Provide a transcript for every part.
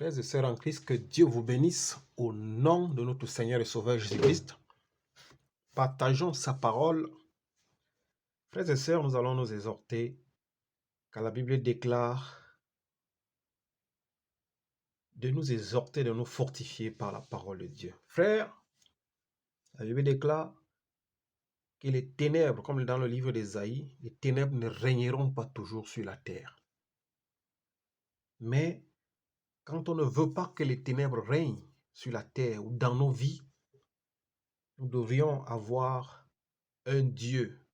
Frères et sœurs en Christ, que Dieu vous bénisse au nom de notre Seigneur et Sauveur Jésus-Christ. Partageons sa parole. Frères et sœurs, nous allons nous exhorter, car la Bible déclare de nous exhorter, de nous fortifier par la parole de Dieu. Frères, la Bible déclare que les ténèbres, comme dans le livre d'Ésaïe, les ténèbres ne régneront pas toujours sur la terre. Mais quand on ne veut pas que les ténèbres règnent sur la terre ou dans nos vies, nous devrions avoir un Dieu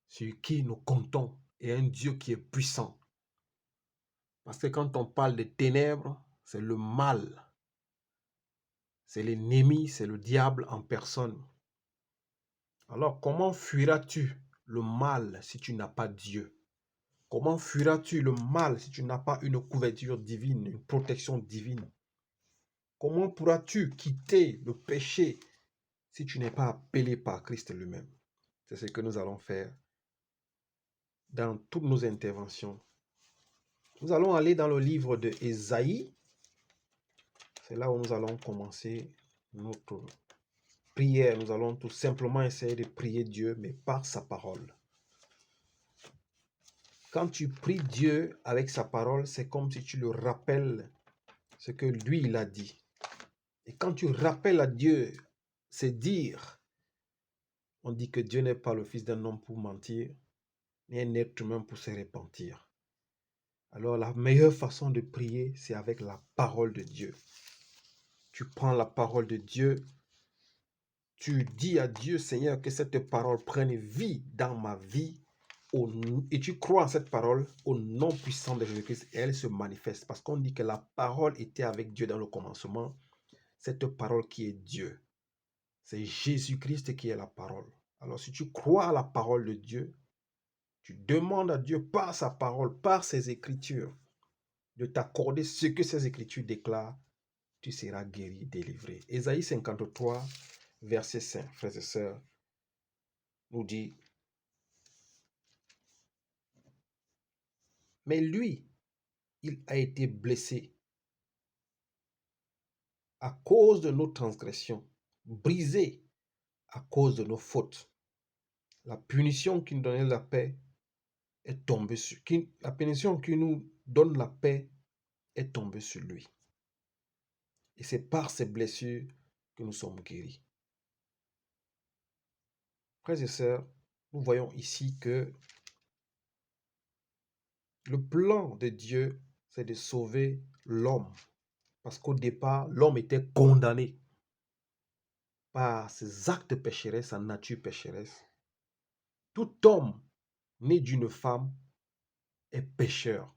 sur qui nous comptons et un Dieu qui est puissant. Parce que quand on parle des ténèbres, c'est le mal. C'est l'ennemi, c'est le diable en personne. Alors, comment fuiras-tu le mal si tu n'as pas Dieu? Comment fuiras-tu le mal si tu n'as pas une couverture divine, une protection divine? Comment pourras-tu quitter le péché si tu n'es pas appelé par Christ lui-même? C'est ce que nous allons faire dans toutes nos interventions. Nous allons aller dans le livre de Ésaïe. C'est là où nous allons commencer notre prière. Nous allons tout simplement essayer de prier Dieu, mais par sa parole. Quand tu pries Dieu avec sa parole, c'est comme si tu le rappelles ce que lui, il a dit. Et quand tu rappelles à Dieu, c'est dire. On dit que Dieu n'est pas le fils d'un homme pour mentir, ni un être humain pour se repentir. Alors la meilleure façon de prier, c'est avec la parole de Dieu. Tu prends la parole de Dieu, tu dis à Dieu, Seigneur, que cette parole prenne vie dans ma vie, et tu crois en cette parole au nom puissant de Jésus-Christ, et elle se manifeste. Parce qu'on dit que la parole était avec Dieu dans le commencement, cette parole qui est Dieu. C'est Jésus-Christ qui est la parole. Alors si tu crois à la parole de Dieu, tu demandes à Dieu par sa parole, par ses écritures, de t'accorder ce que ces écritures déclarent, tu seras guéri, délivré. Ésaïe 53, verset 5, frères et sœurs, nous dit, mais lui, il a été blessé à cause de nos transgressions, brisé à cause de nos fautes. La punition qui nous donnait la paix est tombée sur la punition qui nous donne la paix est tombée sur lui. Et c'est par ces blessures que nous sommes guéris. Frères et sœurs, nous voyons ici que le plan de Dieu, c'est de sauver l'homme. Parce qu'au départ, l'homme était condamné par ses actes pécheresses, sa nature pécheresse. Tout homme né d'une femme est pécheur,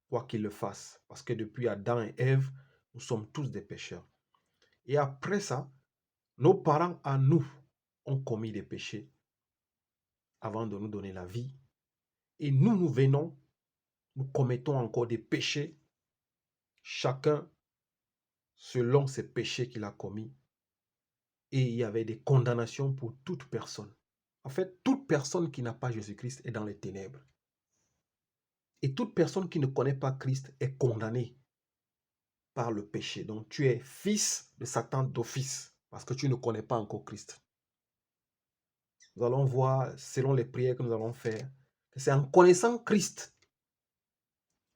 quoi qu'il le fasse. Parce que depuis Adam et Ève, nous sommes tous des pécheurs. Et après ça, nos parents à nous ont commis des péchés avant de nous donner la vie. Et nous venons, nous commettons encore des péchés, chacun selon ses péchés qu'il a commis. Et il y avait des condamnations pour toute personne. En fait, toute personne qui n'a pas Jésus-Christ est dans les ténèbres. Et toute personne qui ne connaît pas Christ est condamnée par le péché. Donc tu es fils de Satan d'office parce que tu ne connais pas encore Christ. Nous allons voir, selon les prières que nous allons faire, que c'est en connaissant Christ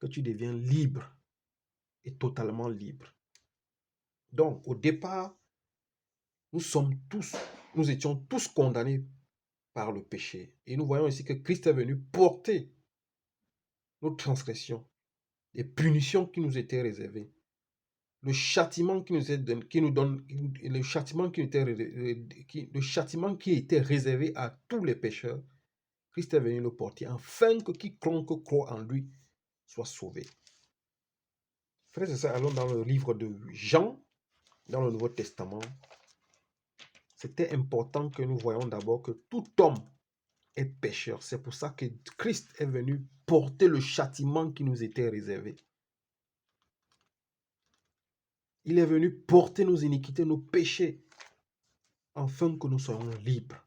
que tu deviens libre et totalement libre. Donc au départ, nous étions tous condamnés par le péché. Et nous voyons ici que Christ est venu porter nos transgressions, les punitions qui nous étaient réservées, le châtiment qui nous était réservé à tous les pécheurs. Christ est venu le porter afin que quiconque croit en lui soit sauvé. Frères et sœurs, allons dans le livre de Jean, dans le Nouveau Testament. C'était important que nous voyons d'abord que tout homme est pécheur. C'est pour ça que Christ est venu porter le châtiment qui nous était réservé. Il est venu porter nos iniquités, nos péchés, afin que nous soyons libres.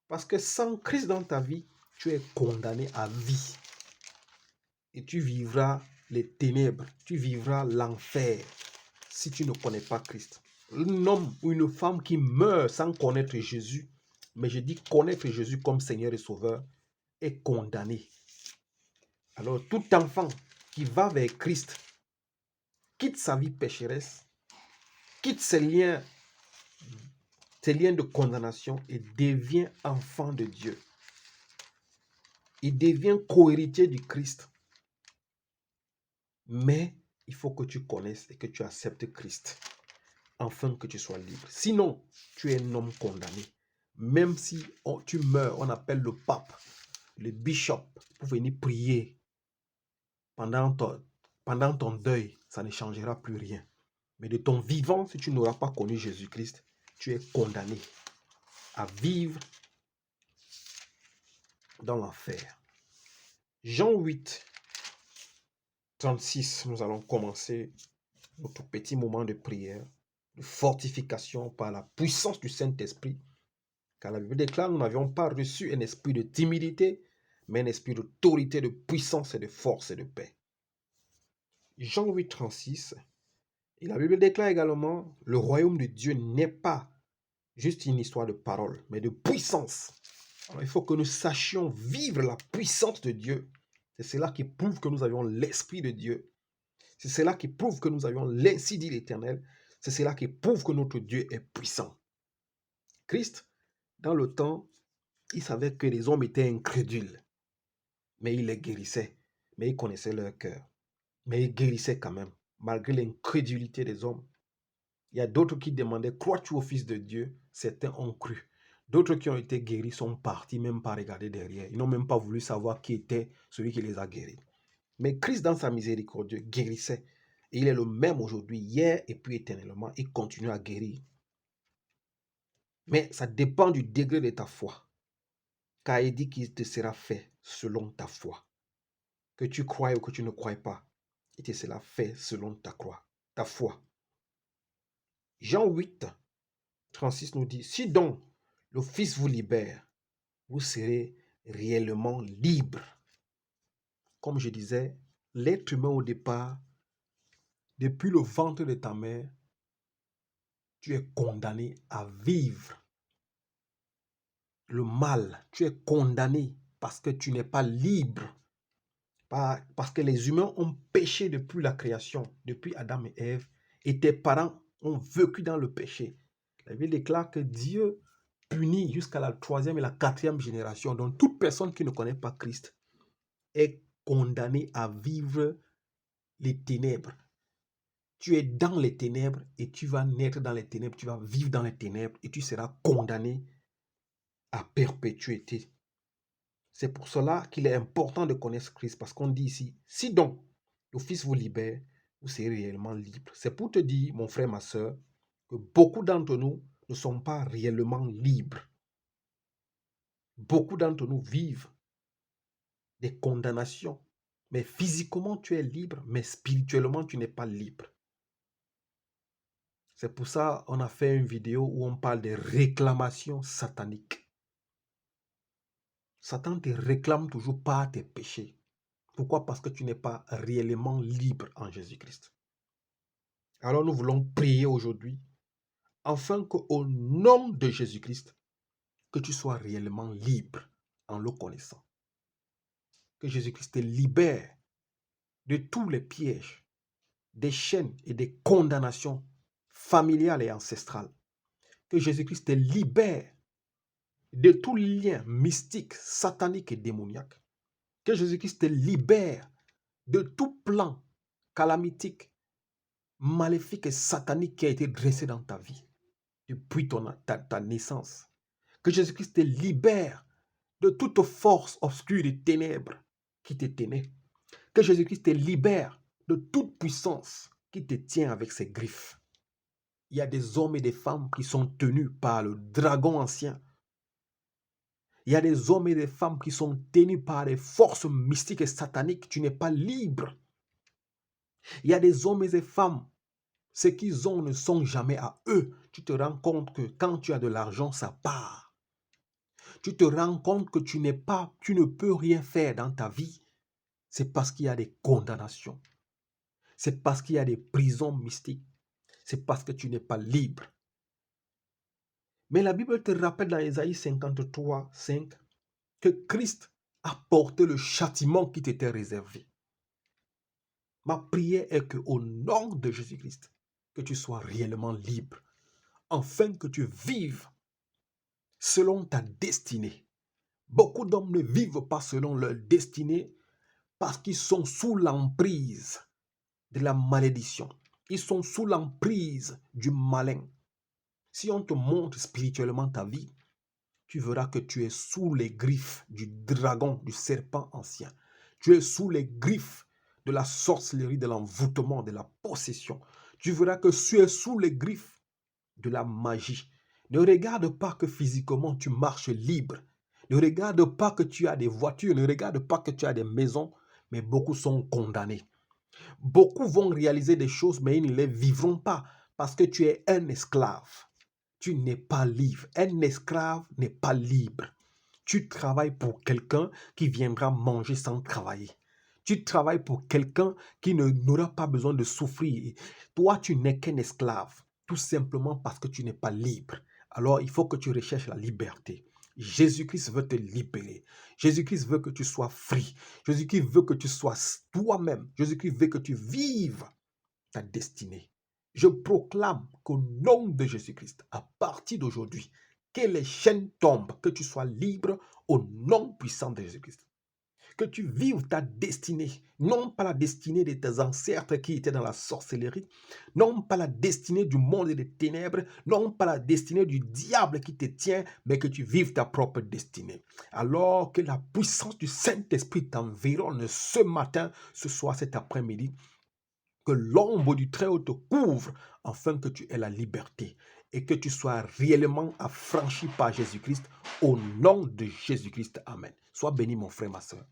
Parce que sans Christ dans ta vie, tu es condamné à vie. Et tu vivras les ténèbres, tu vivras l'enfer si tu ne connais pas Christ. Un homme ou une femme qui meurt sans connaître Jésus, mais je dis connaître Jésus comme Seigneur et Sauveur, est condamné. Alors tout enfant qui va vers Christ quitte sa vie pécheresse, quitte ses liens de condamnation et devient enfant de Dieu. Il devient co-héritier du Christ. Mais il faut que tu connaisses et que tu acceptes Christ, afin que tu sois libre. Sinon, tu es un homme condamné. Même si tu meurs, on appelle le pape, le bishop, pour venir prier pendant ton deuil, ça ne changera plus rien. Mais de ton vivant, si tu n'auras pas connu Jésus-Christ, tu es condamné à vivre dans l'enfer. Jean 8, 36, nous allons commencer notre petit moment de prière, de fortification par la puissance du Saint-Esprit. Car la Bible déclare, nous n'avions pas reçu un esprit de timidité, mais un esprit d'autorité, de puissance et de force et de paix. Jean 8, 36, et la Bible déclare également, le royaume de Dieu n'est pas juste une histoire de parole, mais de puissance. Alors, il faut que nous sachions vivre la puissance de Dieu. C'est cela qui prouve que nous avions l'Esprit de Dieu. C'est cela qui prouve que nous avions l'ainsi dit l'Éternel. C'est cela qui prouve que notre Dieu est puissant. Christ, dans le temps, il savait que les hommes étaient incrédules. Mais il les guérissait. Mais il connaissait leur cœur. Mais il guérissait quand même, malgré l'incrédulité des hommes. Il y a d'autres qui demandaient, crois-tu au Fils de Dieu? Certains ont cru. D'autres qui ont été guéris sont partis, même pas regarder derrière. Ils n'ont même pas voulu savoir qui était celui qui les a guéris. Mais Christ, dans sa miséricorde, guérissait. Et il est le même aujourd'hui, hier et puis éternellement. Il continue à guérir. Mais ça dépend du degré de ta foi. Car il dit qu'il te sera fait selon ta foi. Que tu croies ou que tu ne croies pas, il te sera fait selon ta foi. Jean 8, 36 nous dit, si donc le Fils vous libère, vous serez réellement libre. Comme je disais, l'être humain au départ, depuis le ventre de ta mère, tu es condamné à vivre le mal. Tu es condamné parce que tu n'es pas libre. Parce que les humains ont péché depuis la création, depuis Adam et Ève, et tes parents ont vécu dans le péché. La Bible déclare que Dieu punit jusqu'à la 3e et la 4e génération. Donc toute personne qui ne connaît pas Christ est condamnée à vivre les ténèbres. Tu es dans les ténèbres et tu vas naître dans les ténèbres, tu vas vivre dans les ténèbres et tu seras condamné à perpétuité. C'est pour cela qu'il est important de connaître Christ, parce qu'on dit ici, si donc le Fils vous libère, vous serez réellement libre. C'est pour te dire, mon frère, ma soeur, que beaucoup d'entre nous ne sont pas réellement libres. Beaucoup d'entre nous vivent des condamnations, mais physiquement tu es libre, mais spirituellement tu n'es pas libre. C'est pour ça qu'on a fait une vidéo où on parle des réclamations sataniques. Satan te réclame toujours par tes péchés. Pourquoi? Parce que tu n'es pas réellement libre en Jésus-Christ. Alors nous voulons prier aujourd'hui, afin qu'au nom de Jésus-Christ, que tu sois réellement libre en le connaissant. Que Jésus-Christ te libère de tous les pièges, des chaînes et des condamnations familiales et ancestrales. Que Jésus-Christ te libère de tout lien mystique, satanique et démoniaque. Que Jésus-Christ te libère de tout plan calamitique, maléfique et satanique qui a été dressé dans ta vie depuis ta naissance. Que Jésus-Christ te libère de toute force obscure et ténèbres qui te tenait. Que Jésus-Christ te libère de toute puissance qui te tient avec ses griffes. Il y a des hommes et des femmes qui sont tenus par le dragon ancien. Il y a des hommes et des femmes qui sont tenus par des forces mystiques et sataniques. Tu n'es pas libre. Il y a des hommes et des femmes, ce qu'ils ont ne sont jamais à eux. Tu te rends compte que quand tu as de l'argent, ça part. Tu te rends compte que tu ne peux rien faire dans ta vie. C'est parce qu'il y a des condamnations. C'est parce qu'il y a des prisons mystiques. C'est parce que tu n'es pas libre. Mais la Bible te rappelle dans Ésaïe 53, 5 que Christ a porté le châtiment qui t'était réservé. Ma prière est qu'au nom de Jésus-Christ, que tu sois réellement libre, afin que tu vives selon ta destinée. Beaucoup d'hommes ne vivent pas selon leur destinée parce qu'ils sont sous l'emprise de la malédiction. Ils sont sous l'emprise du malin. Si on te montre spirituellement ta vie, tu verras que tu es sous les griffes du dragon, du serpent ancien. Tu es sous les griffes de la sorcellerie, de l'envoûtement, de la possession. Tu verras que tu es sous les griffes de la magie. Ne regarde pas que physiquement tu marches libre. Ne regarde pas que tu as des voitures. Ne regarde pas que tu as des maisons. Mais beaucoup sont condamnés. Beaucoup vont réaliser des choses, mais ils ne les vivront pas parce que tu es un esclave. Tu n'es pas libre. Un esclave n'est pas libre. Tu travailles pour quelqu'un qui viendra manger sans travailler. Tu travailles pour quelqu'un qui n'aura pas besoin de souffrir. Toi, tu n'es qu'un esclave, tout simplement parce que tu n'es pas libre. Alors, il faut que tu recherches la liberté. Jésus-Christ veut te libérer. Jésus-Christ veut que tu sois free. Jésus-Christ veut que tu sois toi-même. Jésus-Christ veut que tu vives ta destinée. Je proclame qu'au nom de Jésus-Christ, à partir d'aujourd'hui, que les chaînes tombent, que tu sois libre au nom puissant de Jésus-Christ. Que tu vives ta destinée, non pas la destinée de tes ancêtres qui étaient dans la sorcellerie, non pas la destinée du monde des ténèbres, non pas la destinée du diable qui te tient, mais que tu vives ta propre destinée. Alors que la puissance du Saint-Esprit t'environne ce matin, ce soir, cet après-midi, que l'ombre du Très-Haut te couvre afin que tu aies la liberté et que tu sois réellement affranchi par Jésus-Christ au nom de Jésus-Christ. Amen. Sois béni mon frère, ma soeur.